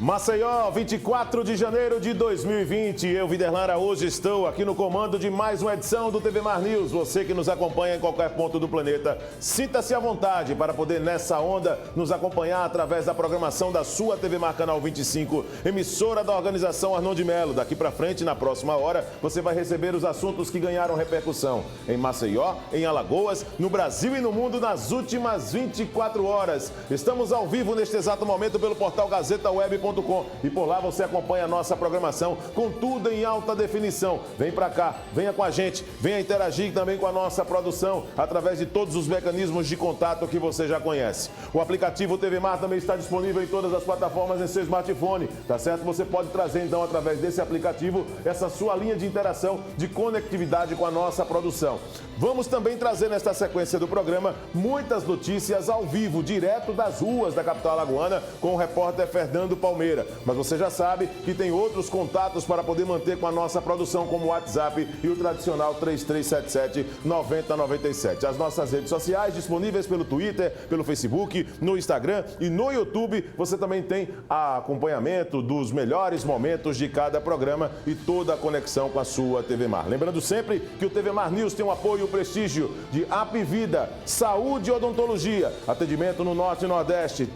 Maceió, 24 de janeiro de 2020. Eu, Viderlan, hoje estou aqui no comando de mais uma edição do TV Mar News. Você que nos acompanha em qualquer ponto do planeta, sinta-se à vontade para poder, nessa onda, nos acompanhar através da programação da sua TV Mar Canal 25, emissora da organização Arnon de Melo. Daqui para frente, na próxima hora, você vai receber os assuntos que ganharam repercussão em Maceió, em Alagoas, no Brasil e no mundo nas últimas 24 horas. Estamos ao vivo neste exato momento pelo portal GazetaWeb.com. E por lá você acompanha a nossa programação com tudo em alta definição. Vem pra cá, venha com a gente, venha interagir também com a nossa produção através de todos os mecanismos de contato que você já conhece. O aplicativo TV Mar também está disponível em todas as plataformas em seu smartphone, tá certo? Você pode trazer então através desse aplicativo essa sua linha de interação, de conectividade com a nossa produção. Vamos também trazer nesta sequência do programa muitas notícias ao vivo, direto das ruas da capital alagoana, com o repórter Fernando Palmeira. Mas você já sabe que tem outros contatos para poder manter com a nossa produção, como o WhatsApp e o tradicional 3377-9097. As nossas redes sociais disponíveis pelo Twitter, pelo Facebook, no Instagram e no YouTube. Você também tem acompanhamento dos melhores momentos de cada programa e toda a conexão com a sua TV Mar. Lembrando sempre que o TV Mar News tem o apoio e o prestígio de Apvida, Saúde e Odontologia, atendimento no Norte e Nordeste,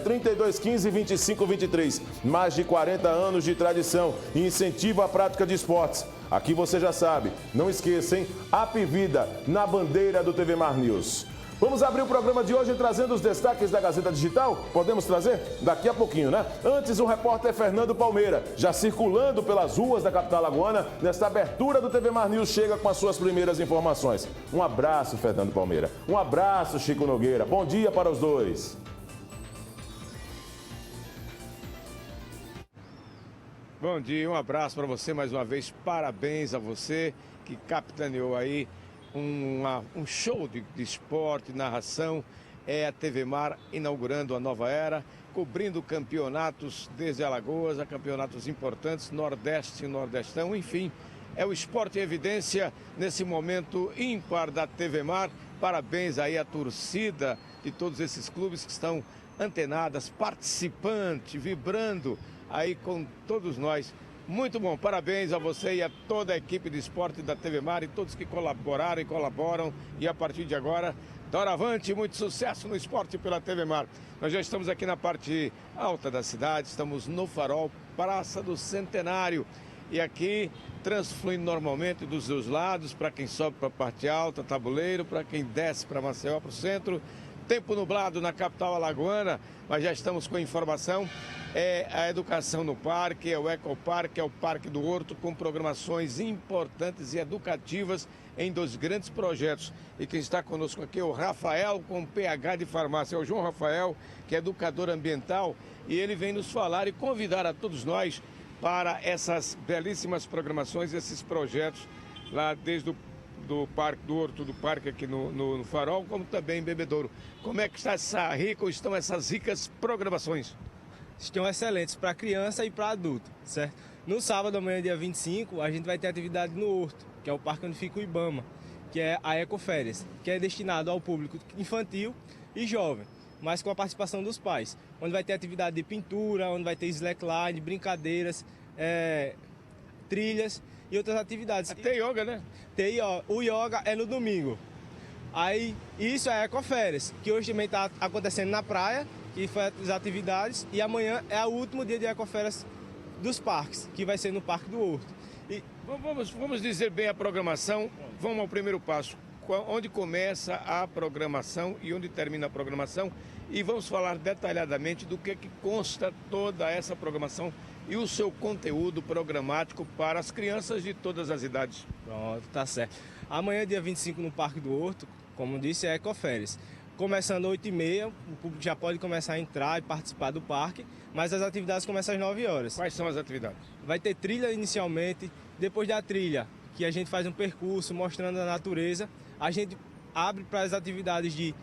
3215-2523, mais de 40 anos de tradição e incentivo à prática de esportes. Aqui você já sabe, não esqueça, hein? Apvida, na bandeira do TV Mar News. Vamos abrir o programa de hoje trazendo os destaques da Gazeta Digital? Podemos trazer? Daqui a pouquinho, né? Antes, o repórter Fernando Palmeira, já circulando pelas ruas da capital alagoana, nesta abertura do TV Mar News, chega com as suas primeiras informações. Um abraço, Fernando Palmeira. Um abraço, Chico Nogueira. Bom dia para os dois. Bom dia, um abraço para você mais uma vez. Parabéns a você que capitaneou aí um show de esporte, narração. É a TV Mar inaugurando a nova era, cobrindo campeonatos desde Alagoas a campeonatos importantes, Nordeste e Nordestão, enfim. É o esporte em evidência nesse momento ímpar da TV Mar. Parabéns aí à torcida de todos esses clubes que estão antenadas, participantes, vibrando aí com todos nós. Muito bom, parabéns a você e a toda a equipe de esporte da TV Mar e todos que colaboraram e colaboram. E a partir de agora, doravante, muito sucesso no esporte pela TV Mar. Nós já estamos aqui na parte alta da cidade, estamos no Farol, Praça do Centenário. E aqui, transfluindo normalmente dos dois lados, para quem sobe para a parte alta, Tabuleiro, para quem desce para Maceió, para o centro. Tempo nublado na capital alagoana, mas já estamos com informação. É a educação no parque, é o Ecoparque, é o Parque do Horto, com programações importantes e educativas em dois grandes projetos. E quem está conosco aqui é o Rafael, com PH de farmácia. É o João Rafael, que é educador ambiental, e ele vem nos falar e convidar a todos nós para essas belíssimas programações, esses projetos lá desde do Parque do Horto, do parque aqui no Farol, como também em Bebedouro. Como é que estão essas ricas programações? Estão excelentes para criança e para adulto, certo? No sábado, amanhã, dia 25, a gente vai ter atividade no Horto, que é o parque onde fica o Ibama, que é a Ecoférias, que é destinado ao público infantil e jovem, mas com a participação dos pais, onde vai ter atividade de pintura, onde vai ter slackline, brincadeiras, trilhas e outras atividades. Tem yoga, né? Tem, o yoga é no domingo. Aí, isso é a Ecoférias, que hoje também está acontecendo na praia, que foi as atividades, e amanhã é o último dia de Ecoférias dos parques, que vai ser no Parque do Horto. E vamos dizer bem a programação, vamos ao primeiro passo. Onde começa a programação e onde termina a programação, e vamos falar detalhadamente do que consta toda essa programação e o seu conteúdo programático para as crianças de todas as idades. Pronto, tá certo. Amanhã, dia 25, no Parque do Horto, como disse, é Ecoférias. Começando às 8h30, o público já pode começar a entrar e participar do parque, mas as atividades começam às 9 horas. Quais são as atividades? Vai ter trilha inicialmente, depois da trilha, que a gente faz um percurso mostrando a natureza, a gente abre para as atividades de...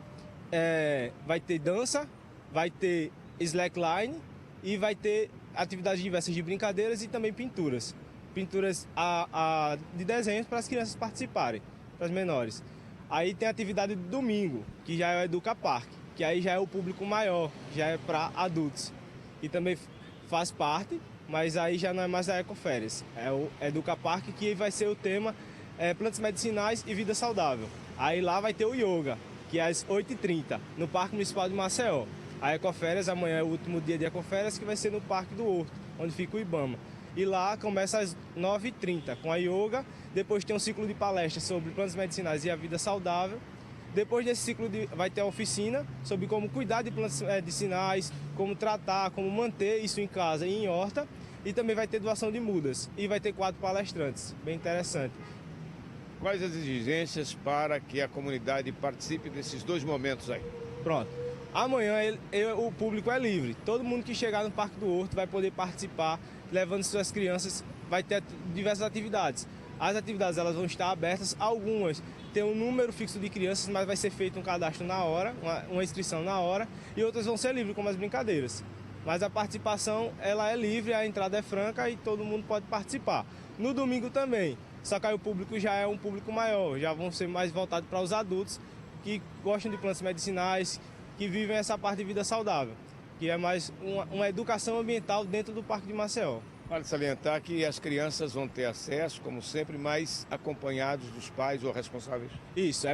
vai ter dança, vai ter slackline e vai ter atividades diversas de brincadeiras e também pinturas. Pinturas de desenhos para as crianças participarem, para as menores. Aí tem a atividade do domingo, que já é o Educa Parque, que aí já é o público maior, já é para adultos. que também faz parte, mas aí já não é mais a Ecoférias, é o Educa Parque, que vai ser o tema plantas medicinais e vida saudável. Aí lá vai ter o yoga, que é às 8h30, no Parque Municipal de Maceió. A Ecoférias, amanhã é o último dia de Ecoférias, que vai ser no Parque do Horto, onde fica o Ibama. E lá começa às 9h30 com a yoga, depois tem um ciclo de palestras sobre plantas medicinais e a vida saudável. Depois desse ciclo vai ter a oficina sobre como cuidar de plantas medicinais, como tratar, como manter isso em casa e em horta. E também vai ter doação de mudas e vai ter 4 palestrantes, bem interessante. Quais as exigências para que a comunidade participe desses 2 momentos aí? Pronto. Amanhã o público é livre. Todo mundo que chegar no Parque do Horto vai poder participar, levando suas crianças. Vai ter diversas atividades. As atividades elas vão estar abertas, algumas tem um número fixo de crianças, mas vai ser feito um cadastro na hora, uma inscrição na hora, e outras vão ser livres, como as brincadeiras. Mas a participação ela é livre, a entrada é franca e todo mundo pode participar. No domingo também, só que aí o público já é um público maior, já vão ser mais voltados para os adultos que gostam de plantas medicinais, que vivem essa parte de vida saudável, que é mais uma educação ambiental dentro do Parque de Maceió. Vale salientar que as crianças vão ter acesso, como sempre, mais acompanhados dos pais ou responsáveis. Isso,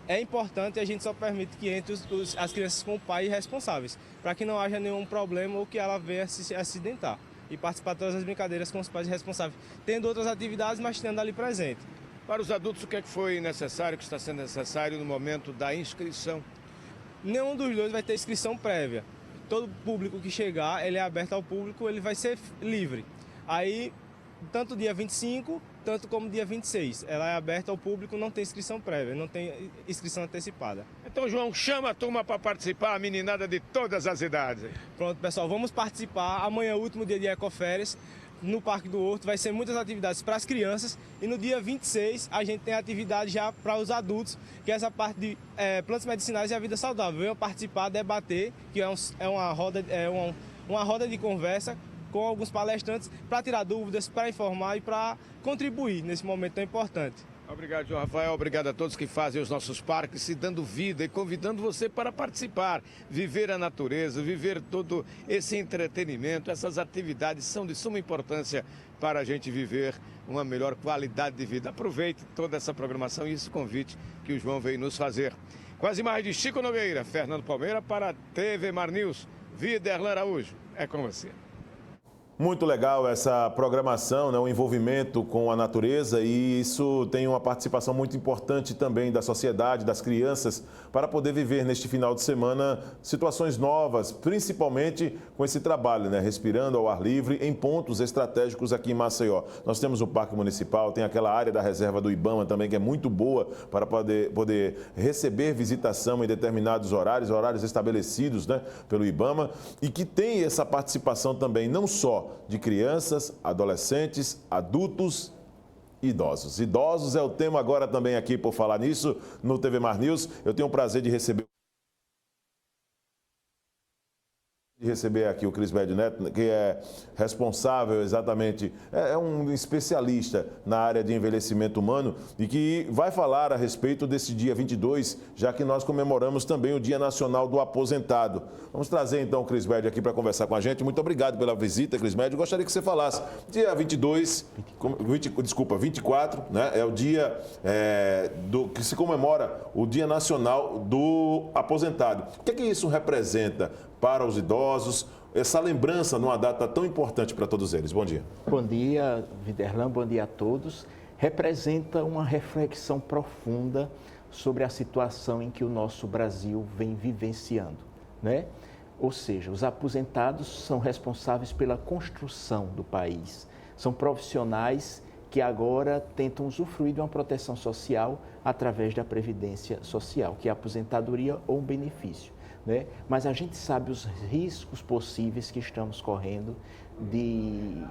é importante, a gente só permite que entre as crianças com o pai responsáveis, para que não haja nenhum problema ou que ela venha se acidentar. E participar de todas as brincadeiras com os pais responsáveis, tendo outras atividades, mas tendo ali presente. Para os adultos, o que é que foi necessário, que está sendo necessário no momento da inscrição? Nenhum dos dois vai ter inscrição prévia. Todo público que chegar, ele é aberto ao público, ele vai ser livre. Aí, tanto dia 25, tanto como dia 26. Ela é aberta ao público, não tem inscrição prévia, não tem inscrição antecipada. Então, João, chama a turma para participar, a meninada de todas as idades. Pronto, pessoal, vamos participar. Amanhã é o último dia de Ecoférias. No Parque do Horto vai ser muitas atividades para as crianças. E no dia 26 a gente tem atividade já para os adultos, que é essa parte de plantas medicinais e a vida saudável. Venham participar, debater, que é uma roda de conversa com alguns palestrantes para tirar dúvidas, para informar e para contribuir nesse momento tão importante. Obrigado, João Rafael. Obrigado a todos que fazem os nossos parques, se dando vida e convidando você para participar, viver a natureza, viver todo esse entretenimento. Essas atividades são de suma importância para a gente viver uma melhor qualidade de vida. Aproveite toda essa programação e esse convite que o João veio nos fazer. Com as imagens de Chico Nogueira, Fernando Palmeira para a TV Mar News, Viderlan Araújo. É com você. Muito legal essa programação, né? O envolvimento com a natureza, e isso tem uma participação muito importante também da sociedade, das crianças, para poder viver neste final de semana situações novas, principalmente com esse trabalho, né? Respirando ao ar livre em pontos estratégicos aqui em Maceió. Nós temos o Parque Municipal, tem aquela área da reserva do Ibama também, que é muito boa para poder receber visitação em determinados horários estabelecidos, né, pelo Ibama, e que tem essa participação também não só de crianças, adolescentes, adultos e idosos. Idosos é o tema agora também aqui, por falar nisso, no TV Mar News. Eu tenho o prazer de receber aqui o Crismédio Neto, que é responsável exatamente, é um especialista na área de envelhecimento humano e que vai falar a respeito desse dia 22, já que nós comemoramos também o Dia Nacional do Aposentado. Vamos trazer então o Crismédio aqui para conversar com a gente. Muito obrigado pela visita, Crismédio. Gostaria que você falasse. Dia 24, né? É o dia que se comemora o Dia Nacional do Aposentado. O que é que isso representa para os idosos, essa lembrança numa data tão importante para todos eles? Bom dia. Bom dia, Viderlan, bom dia a todos. Representa uma reflexão profunda sobre a situação em que o nosso Brasil vem vivenciando, né? Ou seja, os aposentados são responsáveis pela construção do país. São profissionais que agora tentam usufruir de uma proteção social através da Previdência Social, que é a aposentadoria ou um benefício, né? Mas a gente sabe os riscos possíveis que estamos correndo de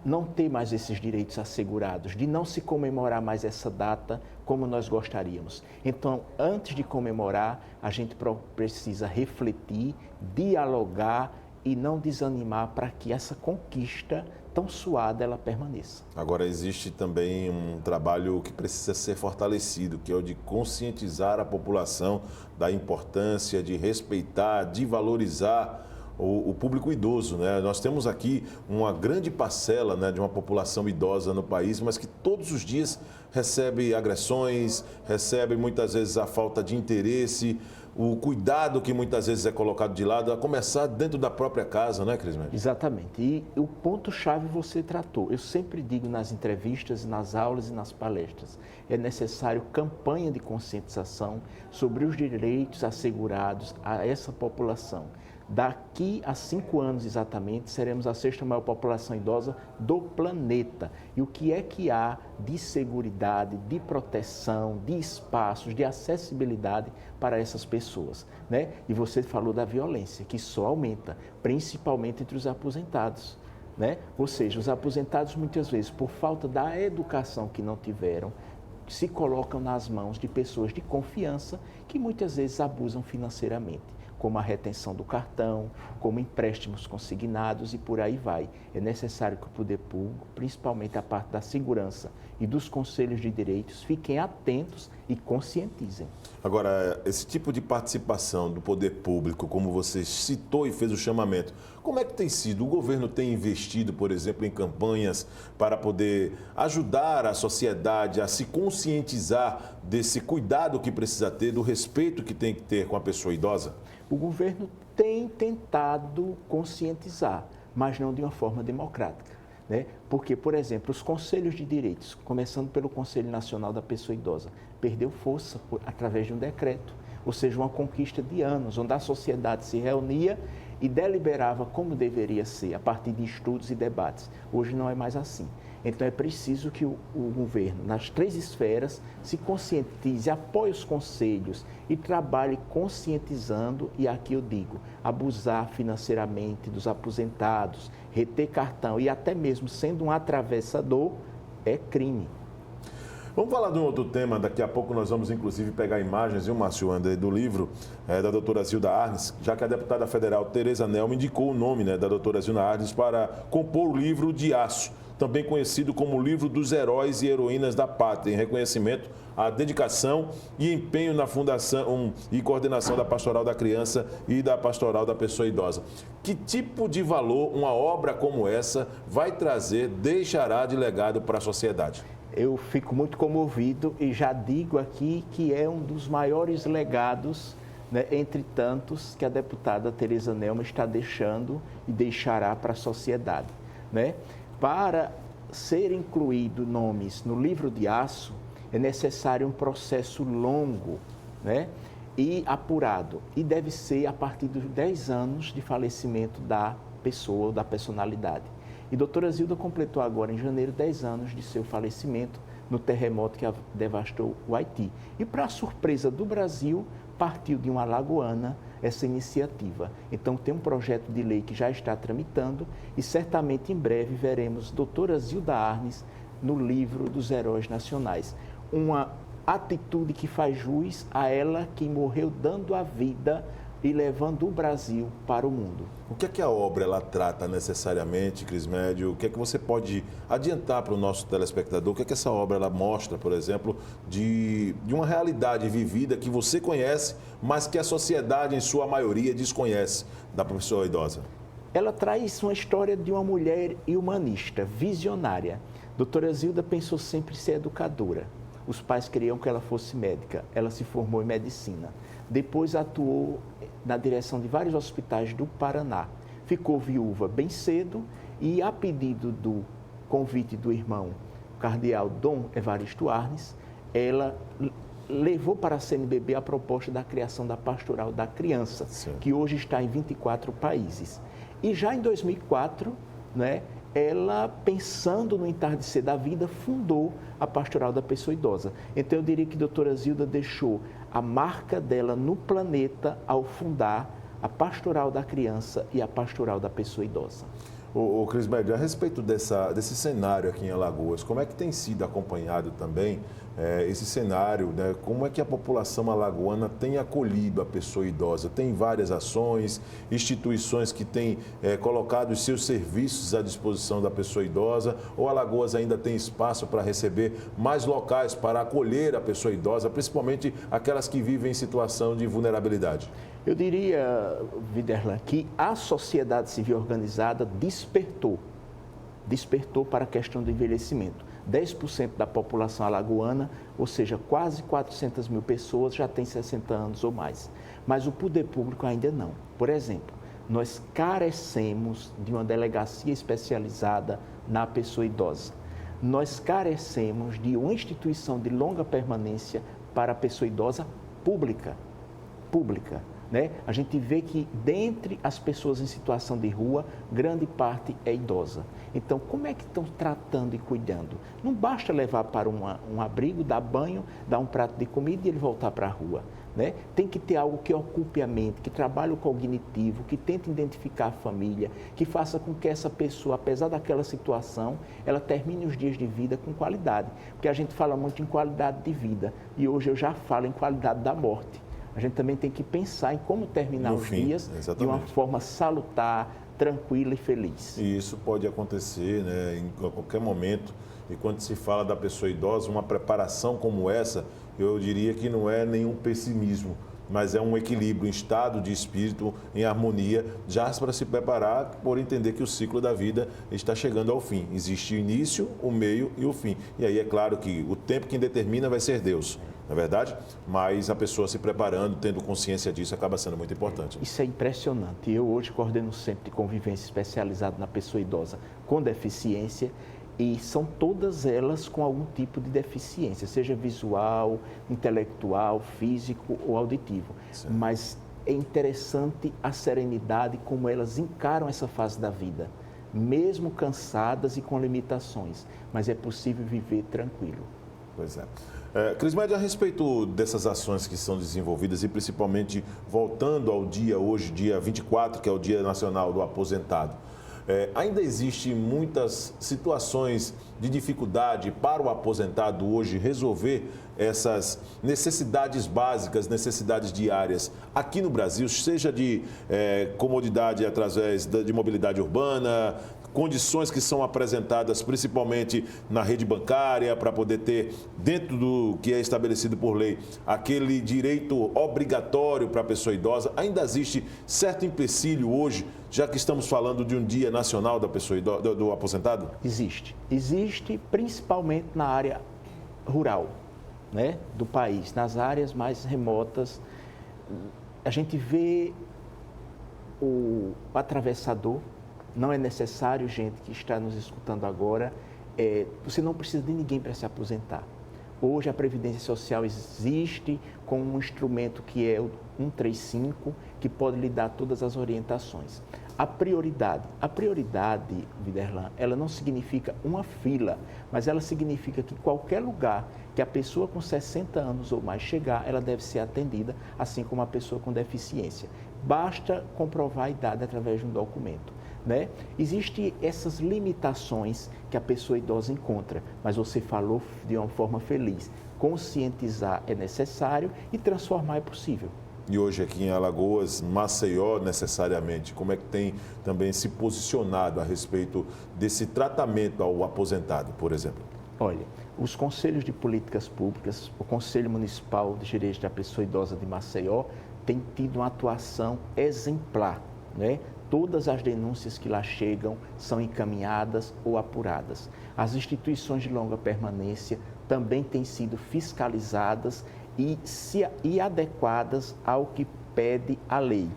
não ter mais esses direitos assegurados, de não se comemorar mais essa data como nós gostaríamos. Então, antes de comemorar, a gente precisa refletir, dialogar e não desanimar para que essa conquista tão suada ela permaneça. Agora, existe também um trabalho que precisa ser fortalecido, que é o de conscientizar a população da importância de respeitar, de valorizar o público idoso, né? Nós temos aqui uma grande parcela, né, de uma população idosa no país, mas que todos os dias recebe agressões, recebe muitas vezes a falta de interesse, o cuidado que muitas vezes é colocado de lado, a começar dentro da própria casa, não é, Crismédio? Exatamente. E o ponto-chave você tratou. Eu sempre digo nas entrevistas, nas aulas e nas palestras, é necessário campanha de conscientização sobre os direitos assegurados a essa população. Daqui a 5 anos exatamente, seremos a 6ª maior população idosa do planeta. E o que é que há de seguridade, de proteção, de espaços, de acessibilidade para essas pessoas, né? E você falou da violência, que só aumenta, principalmente entre os aposentados, né? Ou seja, os aposentados muitas vezes, por falta da educação que não tiveram, se colocam nas mãos de pessoas de confiança que muitas vezes abusam financeiramente, como a retenção do cartão, como empréstimos consignados e por aí vai. É necessário que o poder público, principalmente a parte da segurança e dos conselhos de direitos, fiquem atentos e conscientizem. Agora, esse tipo de participação do poder público, como você citou e fez o chamamento, como é que tem sido? O governo tem investido, por exemplo, em campanhas para poder ajudar a sociedade a se conscientizar desse cuidado que precisa ter, do respeito que tem que ter com a pessoa idosa? O governo tem tentado conscientizar, mas não de uma forma democrática, né? Porque, por exemplo, os conselhos de direitos, começando pelo Conselho Nacional da Pessoa Idosa, perdeu força através de um decreto, ou seja, uma conquista de anos, onde a sociedade se reunia e deliberava como deveria ser, a partir de estudos e debates. Hoje não é mais assim. Então é preciso que o governo, nas 3 esferas, se conscientize, apoie os conselhos e trabalhe conscientizando, e aqui eu digo, abusar financeiramente dos aposentados, reter cartão e até mesmo sendo um atravessador, é crime. Vamos falar de um outro tema, daqui a pouco nós vamos inclusive pegar imagens, viu, Márcio André, do livro da doutora Zilda Arnes, já que a deputada federal Tereza Nelma indicou o nome, né, da doutora Zilda Arnes para compor o livro de Aço, também conhecido como o livro dos heróis e heroínas da pátria, em reconhecimento à dedicação e empenho na fundação e coordenação da Pastoral da Criança e da Pastoral da Pessoa Idosa. Que tipo de valor uma obra como essa vai trazer, deixará de legado para a sociedade? Eu fico muito comovido e já digo aqui que é um dos maiores legados, né, entre tantos, que a deputada Tereza Nelma está deixando e deixará para a sociedade, né? Para ser incluído nomes no livro de Aço, é necessário um processo longo, né, e apurado. E deve ser a partir dos 10 anos de falecimento da pessoa ou da personalidade. E doutora Zilda completou agora, em janeiro, 10 anos de seu falecimento no terremoto que devastou o Haiti. E, para a surpresa do Brasil, partiu de uma alagoana essa iniciativa. Então, tem um projeto de lei que já está tramitando e certamente em breve veremos doutora Zilda Arnes no livro dos heróis nacionais. Uma atitude que faz jus a ela que morreu dando a vida e levando o Brasil para o mundo. O que é que a obra ela trata necessariamente, Crismédio? O que é que você pode adiantar para o nosso telespectador? O que é que essa obra ela mostra, por exemplo, de uma realidade vivida que você conhece, mas que a sociedade, em sua maioria, desconhece da pessoa idosa? Ela traz uma história de uma mulher humanista, visionária. Doutora Zilda pensou sempre em ser educadora. Os pais queriam que ela fosse médica. Ela se formou em medicina. Depois atuou na direção de vários hospitais do Paraná. Ficou viúva bem cedo e, a pedido do convite do irmão cardeal Dom Evaristo Arnes, ela levou para a CNBB a proposta da criação da Pastoral da Criança, que hoje está em 24 países. E já em 2004, né, ela, pensando no entardecer da vida, fundou a Pastoral da Pessoa Idosa. Então, eu diria que a doutora Zilda deixou a marca dela no planeta ao fundar a Pastoral da Criança e a Pastoral da Pessoa Idosa. Ô Crismédio, a respeito desse cenário aqui em Alagoas, como é que tem sido acompanhado também esse cenário, né? Como é que a população alagoana tem acolhido a pessoa idosa? Tem várias ações, instituições que têm colocado os seus serviços à disposição da pessoa idosa, ou Alagoas ainda tem espaço para receber mais locais para acolher a pessoa idosa, principalmente aquelas que vivem em situação de vulnerabilidade? Eu diria, Viderlan, que a sociedade civil organizada despertou para a questão do envelhecimento. 10% da população alagoana, ou seja, quase 400 mil pessoas já têm 60 anos ou mais. Mas o poder público ainda não. Por exemplo, nós carecemos de uma delegacia especializada na pessoa idosa. Nós carecemos de uma instituição de longa permanência para a pessoa idosa pública. Né? A gente vê que, dentre as pessoas em situação de rua, grande parte é idosa. Então, como é que estão tratando e cuidando? Não basta levar para um abrigo, dar banho, dar um prato de comida e ele voltar para a rua. Né? Tem que ter algo que ocupe a mente, que trabalhe o cognitivo, que tente identificar a família, que faça com que essa pessoa, apesar daquela situação, ela termine os dias de vida com qualidade. Porque a gente fala muito em qualidade de vida e hoje eu já falo em qualidade da morte. A gente também tem que pensar em como terminar os dias de uma forma salutar, tranquila e feliz. E isso pode acontecer, né, em qualquer momento. E quando se fala da pessoa idosa, uma preparação como essa, eu diria que não é nenhum pessimismo, mas é um equilíbrio, um estado de espírito em harmonia, já para se preparar por entender que o ciclo da vida está chegando ao fim. Existe o início, o meio e o fim. E aí é claro que o tempo quem determina vai ser Deus, não é verdade? Mas a pessoa se preparando, tendo consciência disso, acaba sendo muito importante. Isso é impressionante. Eu hoje coordeno centro de convivência especializado na pessoa idosa com deficiência e são todas elas com algum tipo de deficiência, seja visual, intelectual, físico ou auditivo. Certo. Mas é interessante a serenidade como elas encaram essa fase da vida, mesmo cansadas e com limitações, mas é possível viver tranquilo. Pois é. Crismédia, a respeito dessas ações que são desenvolvidas e principalmente voltando ao dia hoje, dia 24, que é o Dia Nacional do Aposentado, ainda existem muitas situações de dificuldade para o aposentado hoje resolver essas necessidades básicas, necessidades diárias aqui no Brasil, seja de comodidade através de mobilidade urbana, condições que são apresentadas principalmente na rede bancária para poder ter, dentro do que é estabelecido por lei, aquele direito obrigatório para a pessoa idosa. Ainda existe certo empecilho hoje, já que estamos falando de um Dia Nacional da pessoa idosa, do aposentado? Existe principalmente na área rural, né, do país, nas áreas mais remotas. A gente vê o atravessador. Não é necessário, gente que está nos escutando agora, você não precisa de ninguém para se aposentar. Hoje a Previdência Social existe com um instrumento que é o 135, que pode lhe dar todas as orientações. A prioridade, Viderlan, ela não significa uma fila, mas ela significa que qualquer lugar que a pessoa com 60 anos ou mais chegar, ela deve ser atendida, assim como a pessoa com deficiência. Basta comprovar a idade através de um documento. Né? Existem essas limitações que a pessoa idosa encontra, mas você falou de uma forma feliz. Conscientizar é necessário e transformar é possível. E hoje aqui em Alagoas, Maceió necessariamente, como é que tem também se posicionado a respeito desse tratamento ao aposentado, por exemplo? Olha, os conselhos de políticas públicas, o Conselho Municipal de Direitos da Pessoa Idosa de Maceió tem tido uma atuação exemplar, né? Todas as denúncias que lá chegam são encaminhadas ou apuradas. As instituições de longa permanência também têm sido fiscalizadas e adequadas ao que pede a lei.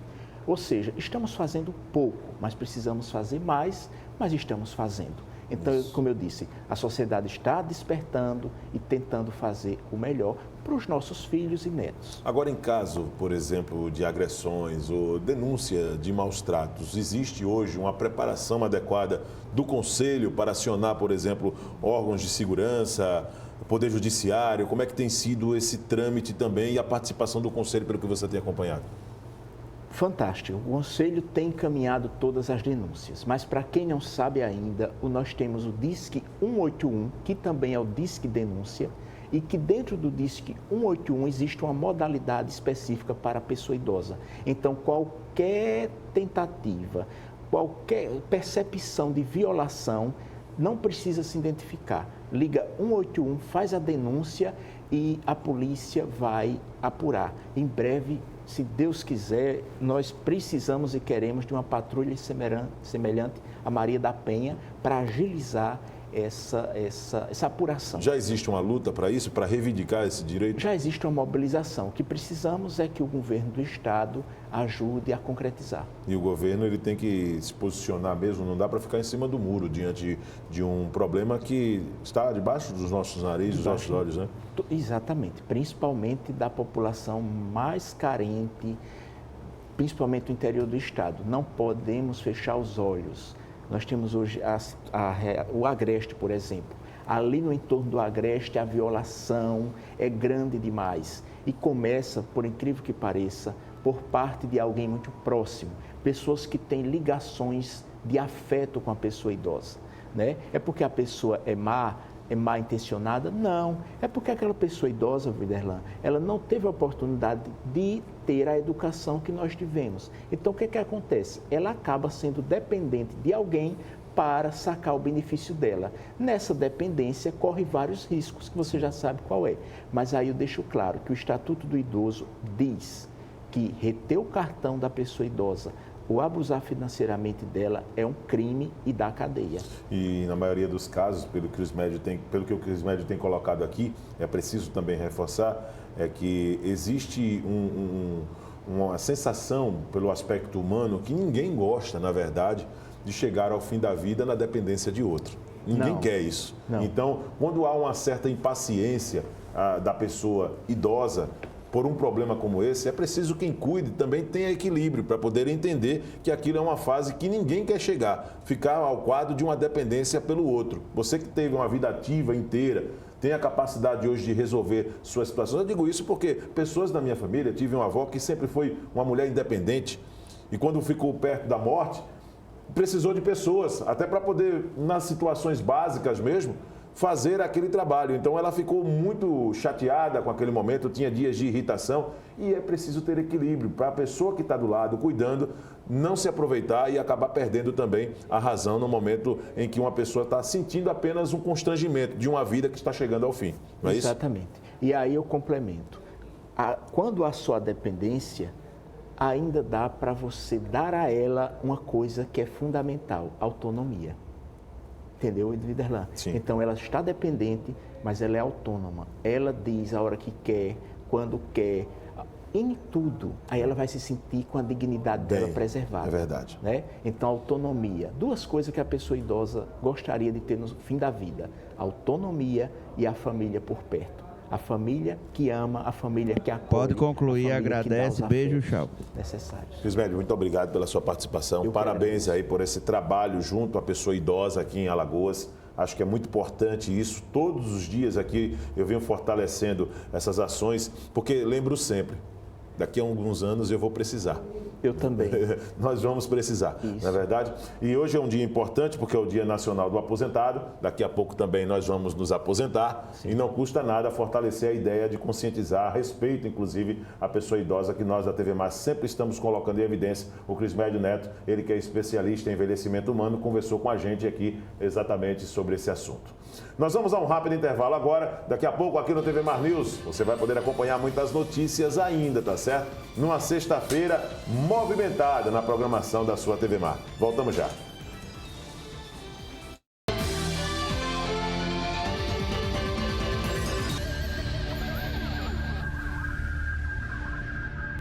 Ou seja, estamos fazendo pouco, mas precisamos fazer mais, mas estamos fazendo. Então, como eu disse, a sociedade está despertando e tentando fazer o melhor para os nossos filhos e netos. Agora, em caso, por exemplo, de agressões ou denúncia de maus tratos, existe hoje uma preparação adequada do Conselho para acionar, por exemplo, órgãos de segurança, Poder Judiciário? Como é que tem sido esse trâmite também e a participação do Conselho, pelo que você tem acompanhado? Fantástico. O Conselho tem encaminhado todas as denúncias, mas para quem não sabe ainda, nós temos o DISC 181, que também é o DISC Denúncia, e que dentro do DISC 181 existe uma modalidade específica para a pessoa idosa. Então, qualquer tentativa, qualquer percepção de violação não precisa se identificar. Liga 181, faz a denúncia e a polícia vai apurar. Em breve, se Deus quiser, nós precisamos e queremos de uma patrulha semelhante à Maria da Penha para agilizar essa apuração. Já existe uma luta para isso, para reivindicar esse direito? Já existe uma mobilização. O que precisamos é que o governo do Estado ajude a concretizar. E o governo ele tem que se posicionar mesmo, não dá para ficar em cima do muro diante de um problema que está debaixo dos nossos narizes, dos nossos olhos, né? Exatamente, principalmente da população mais carente, principalmente no interior do Estado. Não podemos fechar os olhos. Nós temos hoje o Agreste, por exemplo. Ali no entorno do Agreste, a violação é grande demais. E começa, por incrível que pareça, por parte de alguém muito próximo. Pessoas que têm ligações de afeto com a pessoa idosa. Né? É porque a pessoa é má intencionada? Não. É porque aquela pessoa idosa, Viderlan, ela não teve a oportunidade de ter a educação que nós tivemos. Então, o que acontece? Ela acaba sendo dependente de alguém para sacar o benefício dela. Nessa dependência, corre vários riscos, que você já sabe qual é. Mas aí eu deixo claro que o Estatuto do Idoso diz que reter o cartão da pessoa idosa ou abusar financeiramente dela é um crime e dá cadeia. E na maioria dos casos, pelo que o Crismédio tem colocado aqui, é preciso também reforçar, é que existe uma sensação pelo aspecto humano que ninguém gosta, na verdade, de chegar ao fim da vida na dependência de outro. Ninguém quer isso. Não. Então, quando há uma certa impaciência da pessoa idosa, por um problema como esse, é preciso quem cuide também tenha equilíbrio para poder entender que aquilo é uma fase que ninguém quer chegar, ficar ao quadro de uma dependência pelo outro. Você que teve uma vida ativa inteira, tem a capacidade hoje de resolver suas situações. Eu digo isso porque pessoas da minha família, tive uma avó que sempre foi uma mulher independente e quando ficou perto da morte, precisou de pessoas, até para poder, nas situações básicas mesmo, fazer aquele trabalho. Então ela ficou muito chateada com aquele momento, tinha dias de irritação e é preciso ter equilíbrio para a pessoa que está do lado cuidando não se aproveitar e acabar perdendo também a razão no momento em que uma pessoa está sentindo apenas um constrangimento de uma vida que está chegando ao fim. Não é isso? Exatamente. E aí eu complemento. Quando há sua dependência, ainda dá para você dar a ela uma coisa que é fundamental, autonomia. Entendeu, Viderlan? Sim. Então, ela está dependente, mas ela é autônoma. Ela diz a hora que quer, quando quer, em tudo. Aí ela vai se sentir com a dignidade dela preservada. É verdade. Né? Então, autonomia. Duas coisas que a pessoa idosa gostaria de ter no fim da vida. A autonomia e a família por perto. A família que ama, a família que acolhe. Pode concluir, agradece, beijo, tchau. Necessários. Crismédio, muito obrigado pela sua participação. Parabéns aí por esse trabalho junto à pessoa idosa aqui em Alagoas. Acho que é muito importante isso. Todos os dias aqui eu venho fortalecendo essas ações, porque lembro sempre, daqui a alguns anos eu vou precisar. Eu também. Nós vamos precisar, isso. Não é verdade? E hoje é um dia importante porque é o Dia Nacional do Aposentado. Daqui a pouco também nós vamos nos aposentar. Sim. E não custa nada fortalecer a ideia de conscientizar a respeito, inclusive, a pessoa idosa que nós da TV Mais sempre estamos colocando em evidência. O Crismédio Neto, ele que é especialista em envelhecimento humano, conversou com a gente aqui exatamente sobre esse assunto. Nós vamos a um rápido intervalo agora. Daqui a pouco aqui no TV Mar News você vai poder acompanhar muitas notícias ainda, tá certo? Numa sexta-feira movimentada na programação da sua TV Mar. Voltamos já.